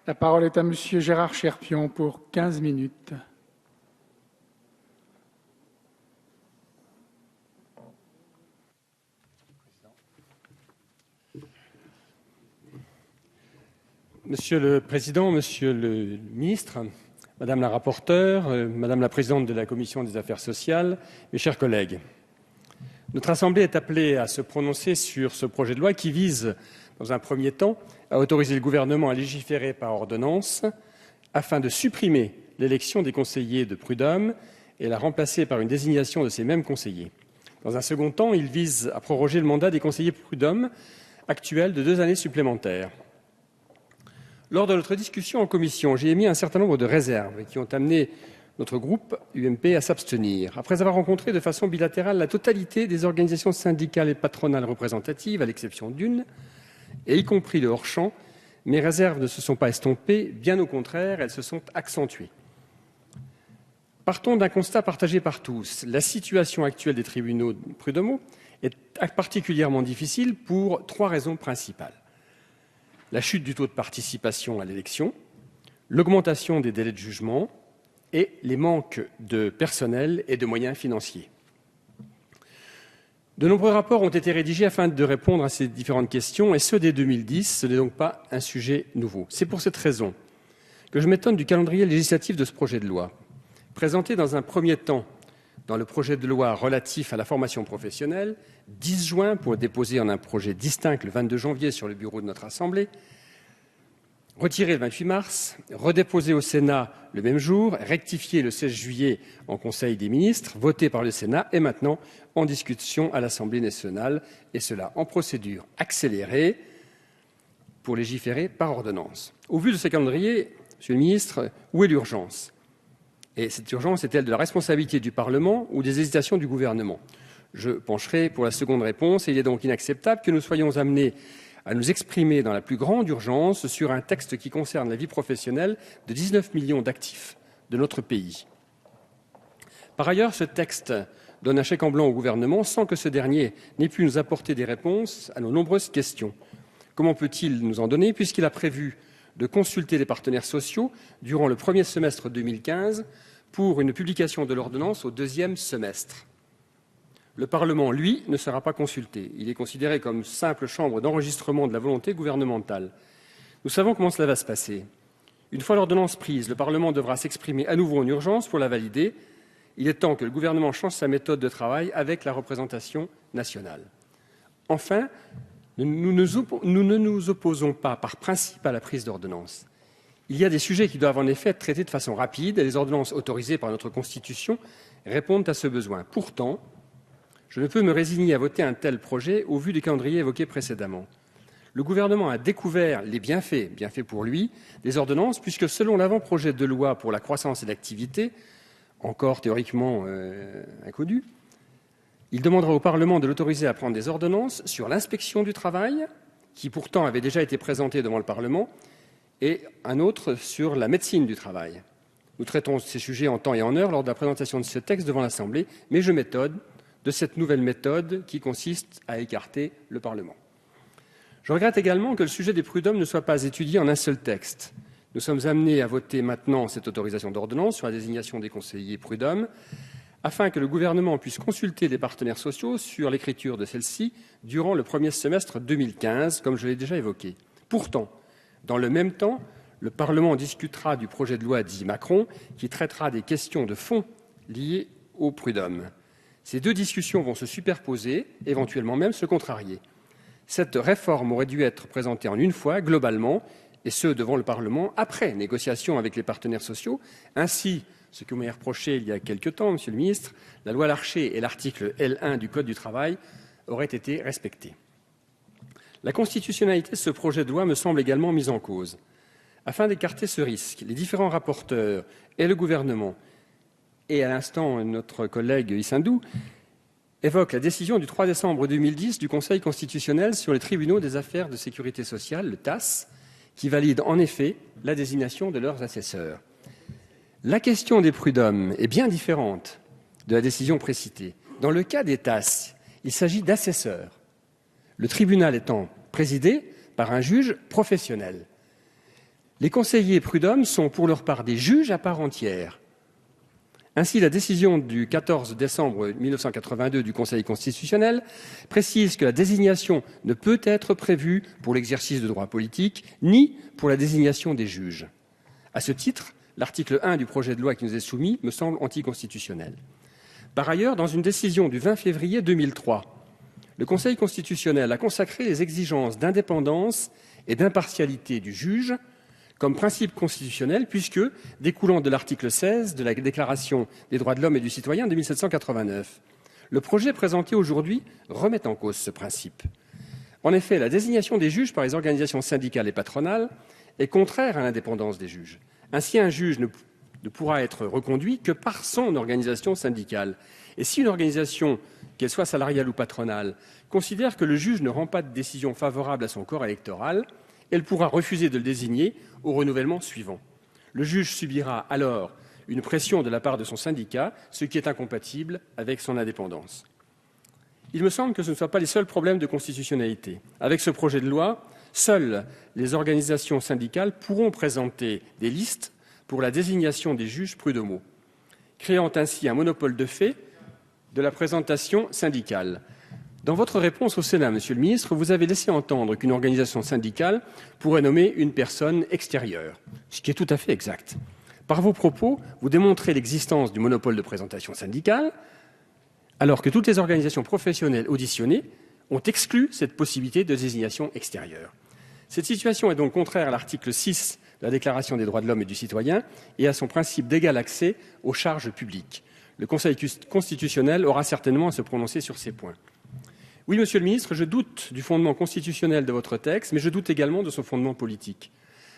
La parole est à Monsieur Gérard Cherpion pour 15 minutes. Monsieur le Président, Monsieur le Ministre, Madame la rapporteure, Madame la Présidente de la Commission des affaires sociales, mes chers collègues, notre Assemblée est appelée à se prononcer sur ce projet de loi qui vise, dans un premier temps, à autoriser le gouvernement à légiférer par ordonnance afin de supprimer l'élection des conseillers de prud'hommes et la remplacer par une désignation de ces mêmes conseillers. Dans un second temps, il vise à proroger le mandat des conseillers prud'hommes actuels de 2 années supplémentaires. Lors de notre discussion en commission, j'ai émis un certain nombre de réserves qui ont amené notre groupe UMP à s'abstenir. Après avoir rencontré de façon bilatérale la totalité des organisations syndicales et patronales représentatives, à l'exception d'une, et y compris le hors-champ, mes réserves ne se sont pas estompées, bien au contraire, elles se sont accentuées. Partons d'un constat partagé par tous. La situation actuelle des tribunaux prud'homaux est particulièrement difficile pour 3 raisons principales. La chute du taux de participation à l'élection, l'augmentation des délais de jugement et les manques de personnel et de moyens financiers. De nombreux rapports ont été rédigés afin de répondre à ces différentes questions, et ceux dès 2010, ce n'est donc pas un sujet nouveau. C'est pour cette raison que je m'étonne du calendrier législatif de ce projet de loi. Présenté dans un premier temps dans le projet de loi relatif à la formation professionnelle, 10 juin pour déposer en un projet distinct le 22 janvier sur le bureau de notre Assemblée, retiré le 28 mars, redéposé au Sénat le même jour, rectifié le 16 juillet en Conseil des ministres, voté par le Sénat et maintenant en discussion à l'Assemblée nationale, et cela en procédure accélérée pour légiférer par ordonnance. Au vu de ce calendrier, Monsieur le ministre, où est l'urgence ? Et cette urgence est-elle de la responsabilité du Parlement ou des hésitations du gouvernement ? Je pencherai pour la seconde réponse, et il est donc inacceptable que nous soyons amenés à nous exprimer dans la plus grande urgence sur un texte qui concerne la vie professionnelle de 19 millions d'actifs de notre pays. Par ailleurs, ce texte donne un chèque en blanc au gouvernement sans que ce dernier n'ait pu nous apporter des réponses à nos nombreuses questions. Comment peut-il nous en donner puisqu'il a prévu de consulter les partenaires sociaux durant le premier semestre 2015 pour une publication de l'ordonnance au 2e semestre. Le Parlement, lui, ne sera pas consulté. Il est considéré comme simple chambre d'enregistrement de la volonté gouvernementale. Nous savons comment cela va se passer. Une fois l'ordonnance prise, le Parlement devra s'exprimer à nouveau en urgence pour la valider. Il est temps que le gouvernement change sa méthode de travail avec la représentation nationale. Enfin, nous ne nous opposons pas par principe à la prise d'ordonnance. Il y a des sujets qui doivent en effet être traités de façon rapide et les ordonnances autorisées par notre Constitution répondent à ce besoin. Pourtant, je ne peux me résigner à voter un tel projet au vu des calendriers évoqués précédemment. Le gouvernement a découvert les bienfaits pour lui, des ordonnances, puisque selon l'avant-projet de loi pour la croissance et l'activité, encore théoriquement inconnu, il demandera au Parlement de l'autoriser à prendre des ordonnances sur l'inspection du travail, qui pourtant avait déjà été présentée devant le Parlement, et un autre sur la médecine du travail. Nous traitons ces sujets en temps et en heure lors de la présentation de ce texte devant l'Assemblée, mais je m'étonne de cette nouvelle méthode qui consiste à écarter le Parlement. Je regrette également que le sujet des prud'hommes ne soit pas étudié en un seul texte. Nous sommes amenés à voter maintenant cette autorisation d'ordonnance sur la désignation des conseillers prud'hommes, afin que le gouvernement puisse consulter les partenaires sociaux sur l'écriture de celle-ci durant le premier semestre 2015, comme je l'ai déjà évoqué. Pourtant, dans le même temps, le Parlement discutera du projet de loi dit Macron, qui traitera des questions de fond liées aux prud'hommes. Ces 2 discussions vont se superposer, éventuellement même se contrarier. Cette réforme aurait dû être présentée en une fois, globalement, et ce, devant le Parlement, après négociation avec les partenaires sociaux. Ainsi, ce que vous m'avez reproché il y a quelque temps, Monsieur le Ministre, la loi Larcher et l'article L1 du Code du travail auraient été respectés. La constitutionnalité de ce projet de loi me semble également mise en cause. Afin d'écarter ce risque, les différents rapporteurs et le gouvernement, et à l'instant notre collègue Issindou, évoquent la décision du 3 décembre 2010 du Conseil constitutionnel sur les tribunaux des affaires de sécurité sociale, le TAS, qui valide en effet la désignation de leurs assesseurs. La question des prud'hommes est bien différente de la décision précitée. Dans le cas des TAS, il s'agit d'assesseurs, le tribunal étant présidé par un juge professionnel. Les conseillers prud'hommes sont pour leur part des juges à part entière. Ainsi, la décision du 14 décembre 1982 du Conseil constitutionnel précise que la désignation ne peut être prévue pour l'exercice de droits politiques ni pour la désignation des juges. À ce titre, l'article 1 du projet de loi qui nous est soumis me semble anticonstitutionnel. Par ailleurs, dans une décision du 20 février 2003, le Conseil constitutionnel a consacré les exigences d'indépendance et d'impartialité du juge comme principe constitutionnel, puisque, découlant de l'article 16 de la Déclaration des droits de l'homme et du citoyen de 1789, le projet présenté aujourd'hui remet en cause ce principe. En effet, la désignation des juges par les organisations syndicales et patronales est contraire à l'indépendance des juges. Ainsi, un juge ne pourra être reconduit que par son organisation syndicale. Et si une organisation, qu'elle soit salariale ou patronale, considère que le juge ne rend pas de décision favorable à son corps électoral, elle pourra refuser de le désigner au renouvellement suivant. Le juge subira alors une pression de la part de son syndicat, ce qui est incompatible avec son indépendance. Il me semble que ce ne soient pas les seuls problèmes de constitutionnalité. Avec ce projet de loi, seules les organisations syndicales pourront présenter des listes pour la désignation des juges prud'homaux, créant ainsi un monopole de fait de la présentation syndicale. Dans votre réponse au Sénat, Monsieur le ministre, vous avez laissé entendre qu'une organisation syndicale pourrait nommer une personne extérieure, ce qui est tout à fait exact. Par vos propos, vous démontrez l'existence du monopole de présentation syndicale, alors que toutes les organisations professionnelles auditionnées ont exclu cette possibilité de désignation extérieure. Cette situation est donc contraire à l'article 6 de la Déclaration des droits de l'homme et du citoyen et à son principe d'égal accès aux charges publiques. Le Conseil constitutionnel aura certainement à se prononcer sur ces points. Oui, Monsieur le ministre, je doute du fondement constitutionnel de votre texte, mais je doute également de son fondement politique.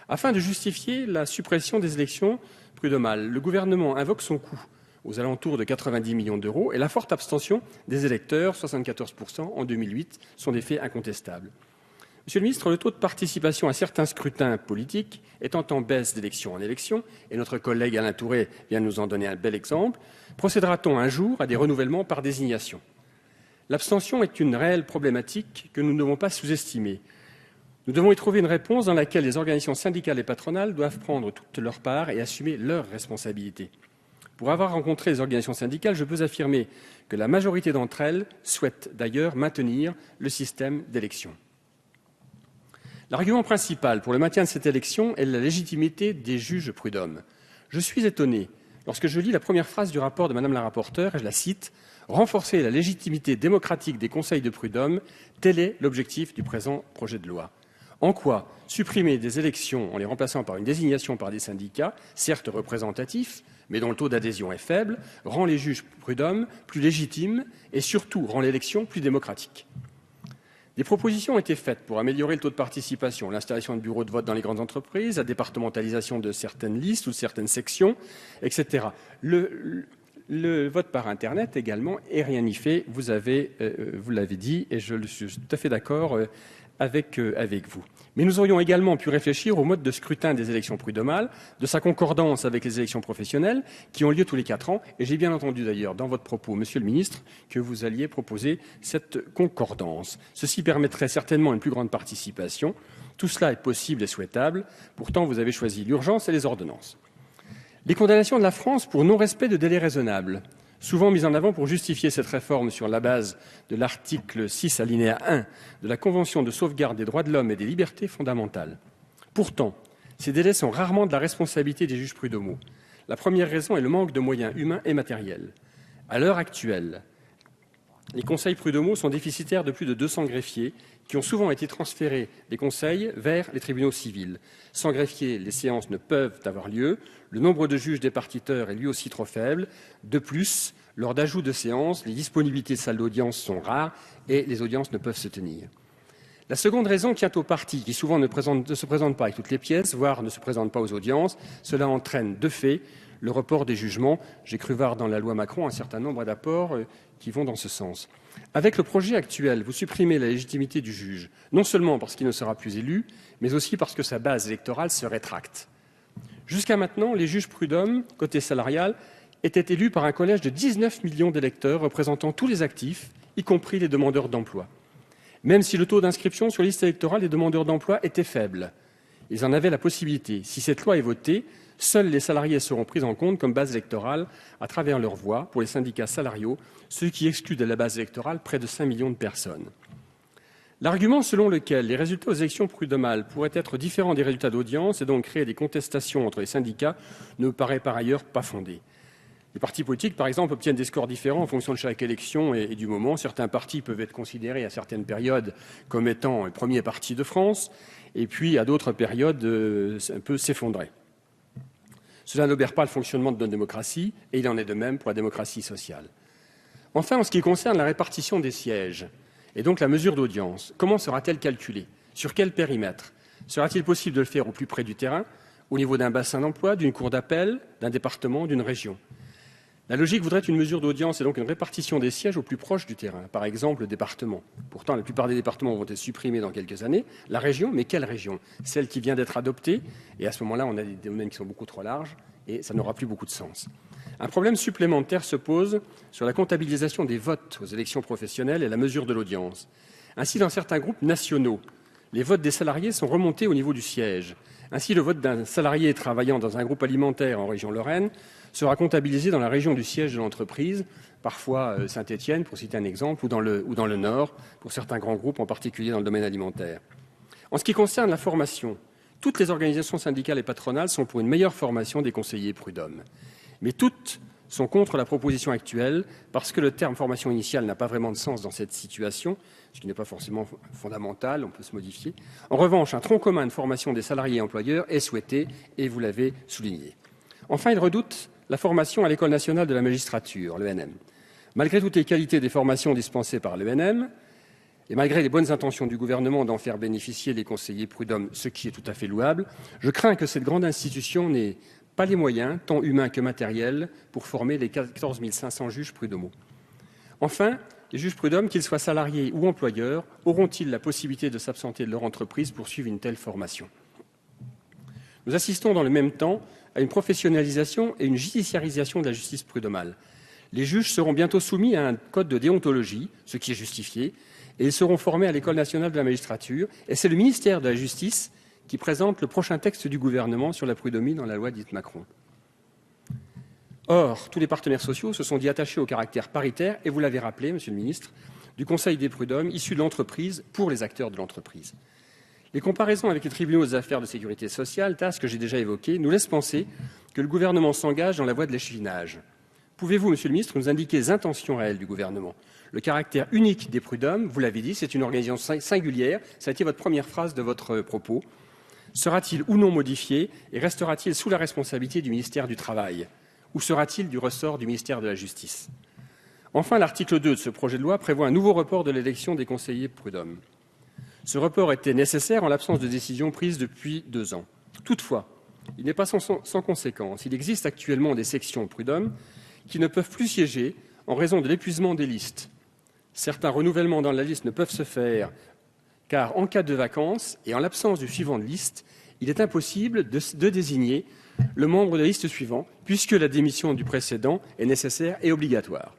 Afin de justifier la suppression des élections prud'homales, le gouvernement invoque son coût, aux alentours de 90 millions d'euros, et la forte abstention des électeurs, 74% en 2008, sont des faits incontestables. Monsieur le ministre, le taux de participation à certains scrutins politiques étant en baisse d'élection en élection, et notre collègue Alain Touré vient de nous en donner un bel exemple, procédera-t-on un jour à des renouvellements par désignation ? L'abstention est une réelle problématique que nous ne devons pas sous-estimer. Nous devons y trouver une réponse dans laquelle les organisations syndicales et patronales doivent prendre toute leur part et assumer leurs responsabilités. Pour avoir rencontré les organisations syndicales, je peux affirmer que la majorité d'entre elles souhaitent d'ailleurs maintenir le système d'élection. L'argument principal pour le maintien de cette élection est la légitimité des juges prud'hommes. Je suis étonné lorsque je lis la première phrase du rapport de Madame la rapporteure, et je la cite, « Renforcer la légitimité démocratique des conseils de prud'hommes, tel est l'objectif du présent projet de loi. » En quoi supprimer des élections en les remplaçant par une désignation par des syndicats, certes représentatifs, mais dont le taux d'adhésion est faible, rend les juges prud'hommes plus légitimes et surtout rend l'élection plus démocratique. Des propositions ont été faites pour améliorer le taux de participation, l'installation de bureaux de vote dans les grandes entreprises, la départementalisation de certaines listes ou de certaines sections, etc. Le vote par Internet également, et rien n'y fait, vous l'avez dit, et je suis tout à fait d'accord avec vous. Mais nous aurions également pu réfléchir au mode de scrutin des élections prud'homales, de sa concordance avec les élections professionnelles qui ont lieu tous les 4 ans. Et j'ai bien entendu d'ailleurs dans votre propos, Monsieur le Ministre, que vous alliez proposer cette concordance. Ceci permettrait certainement une plus grande participation. Tout cela est possible et souhaitable. Pourtant, vous avez choisi l'urgence et les ordonnances. Les condamnations de la France pour non-respect de délais raisonnables, souvent mises en avant pour justifier cette réforme sur la base de l'article 6 alinéa 1 de la Convention de sauvegarde des droits de l'homme et des libertés fondamentales. Pourtant, ces délais sont rarement de la responsabilité des juges prud'homaux. La première raison est le manque de moyens humains et matériels. À l'heure actuelle, les conseils prud'homaux sont déficitaires de plus de 200 greffiers qui ont souvent été transférés des conseils vers les tribunaux civils. Sans greffiers, les séances ne peuvent avoir lieu. Le nombre de juges départiteurs est lui aussi trop faible. De plus, lors d'ajout de séances, les disponibilités de salles d'audience sont rares et les audiences ne peuvent se tenir. La seconde raison tient aux parties qui souvent ne se présentent pas avec toutes les pièces, voire ne se présentent pas aux audiences. Cela entraîne de fait le report des jugements. J'ai cru voir dans la loi Macron un certain nombre d'apports qui vont dans ce sens. Avec le projet actuel, vous supprimez la légitimité du juge, non seulement parce qu'il ne sera plus élu, mais aussi parce que sa base électorale se rétracte. Jusqu'à maintenant, les juges prud'hommes, côté salarial, étaient élus par un collège de 19 millions d'électeurs représentant tous les actifs, y compris les demandeurs d'emploi. Même si le taux d'inscription sur liste électorale des demandeurs d'emploi était faible, Ils en avaient la possibilité. Si cette loi est votée, seuls les salariés seront pris en compte comme base électorale à travers leur voix pour les syndicats salariaux, ce qui exclut de la base électorale près de 5 millions de personnes. L'argument selon lequel les résultats aux élections prud'homales pourraient être différents des résultats d'audience et donc créer des contestations entre les syndicats ne me paraît par ailleurs pas fondé. Les partis politiques, par exemple, obtiennent des scores différents en fonction de chaque élection et du moment. Certains partis peuvent être considérés à certaines périodes comme étant le premier parti de France, et puis à d'autres périodes, un peu s'effondrer. Cela n'obère pas le fonctionnement de notre démocratie, et il en est de même pour la démocratie sociale. Enfin, en ce qui concerne la répartition des sièges, et donc la mesure d'audience, comment sera-t-elle calculée? Sur quel périmètre? Sera-t-il possible de le faire au plus près du terrain, au niveau d'un bassin d'emploi, d'une cour d'appel, d'un département, d'une région? La logique voudrait une mesure d'audience et donc une répartition des sièges au plus proche du terrain, par exemple le département. Pourtant, la plupart des départements vont être supprimés dans quelques années. La région, mais quelle région? Celle qui vient d'être adoptée, et à ce moment-là, on a des domaines qui sont beaucoup trop larges, et ça n'aura plus beaucoup de sens. Un problème supplémentaire se pose sur la comptabilisation des votes aux élections professionnelles et la mesure de l'audience. Ainsi, dans certains groupes nationaux, les votes des salariés sont remontés au niveau du siège. Ainsi, le vote d'un salarié travaillant dans un groupe alimentaire en région Lorraine sera comptabilisé dans la région du siège de l'entreprise, parfois Saint-Étienne, pour citer un exemple, ou dans le Nord, pour certains grands groupes, en particulier dans le domaine alimentaire. En ce qui concerne la formation, toutes les organisations syndicales et patronales sont pour une meilleure formation des conseillers prud'hommes. Mais toutes sont contre la proposition actuelle parce que le terme formation initiale n'a pas vraiment de sens dans cette situation, ce qui n'est pas forcément fondamental, on peut se modifier. En revanche, un tronc commun de formation des salariés et employeurs est souhaité, et vous l'avez souligné. Enfin, ils redoutent la formation à l'École nationale de la magistrature, l'ENM. Malgré toutes les qualités des formations dispensées par l'ENM, et malgré les bonnes intentions du gouvernement d'en faire bénéficier les conseillers prud'hommes, ce qui est tout à fait louable, je crains que cette grande institution n'ait pas les moyens, tant humains que matériels, pour former les 14 500 juges prud'homaux. Enfin, les juges prud'hommes, qu'ils soient salariés ou employeurs, auront-ils la possibilité de s'absenter de leur entreprise pour suivre une telle formation? Nous assistons dans le même temps à une professionnalisation et une judiciarisation de la justice prud'homale. Les juges seront bientôt soumis à un code de déontologie, ce qui est justifié, et ils seront formés à l'École nationale de la magistrature. Et c'est le ministère de la Justice qui présente le prochain texte du gouvernement sur la prud'homie dans la loi dite Macron. Or, tous les partenaires sociaux se sont dit attachés au caractère paritaire, et vous l'avez rappelé, Monsieur le ministre, du Conseil des prud'hommes issu de l'entreprise pour les acteurs de l'entreprise. Les comparaisons avec les tribunaux des affaires de sécurité sociale, tâche que j'ai déjà évoquée, nous laissent penser que le gouvernement s'engage dans la voie de l'échevinage. Pouvez-vous, Monsieur le ministre, nous indiquer les intentions réelles du gouvernement? Le caractère unique des prud'hommes, vous l'avez dit, c'est une organisation singulière, ça a été votre première phrase de votre propos. Sera-t-il ou non modifié et restera-t-il sous la responsabilité du ministère du Travail? Ou sera-t-il du ressort du ministère de la Justice? Enfin, l'article 2 de ce projet de loi prévoit un nouveau report de l'élection des conseillers prud'hommes. Ce report était nécessaire en l'absence de décision prise depuis 2 ans. Toutefois, il n'est pas sans conséquence. Il existe actuellement des sections prud'hommes qui ne peuvent plus siéger en raison de l'épuisement des listes. Certains renouvellements dans la liste ne peuvent se faire car, en cas de vacances et en l'absence du suivant de liste, il est impossible de désigner le membre de la liste suivant, puisque la démission du précédent est nécessaire et obligatoire.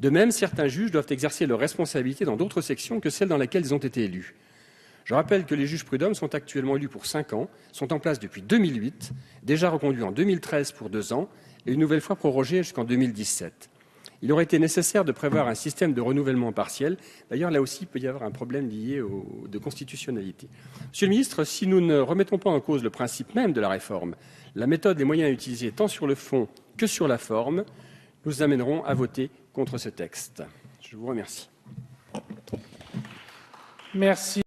De même, certains juges doivent exercer leurs responsabilités dans d'autres sections que celles dans lesquelles ils ont été élus. Je rappelle que les juges prud'hommes sont actuellement élus pour 5 ans, sont en place depuis 2008, déjà reconduits en 2013 pour 2 ans et une nouvelle fois prorogés jusqu'en 2017. Il aurait été nécessaire de prévoir un système de renouvellement partiel. D'ailleurs, là aussi, il peut y avoir un problème lié de constitutionnalité. Monsieur le ministre, si nous ne remettons pas en cause le principe même de la réforme, la méthode et les moyens utilisés tant sur le fond que sur la forme, nous amènerons à voter contre ce texte. Je vous remercie. Merci.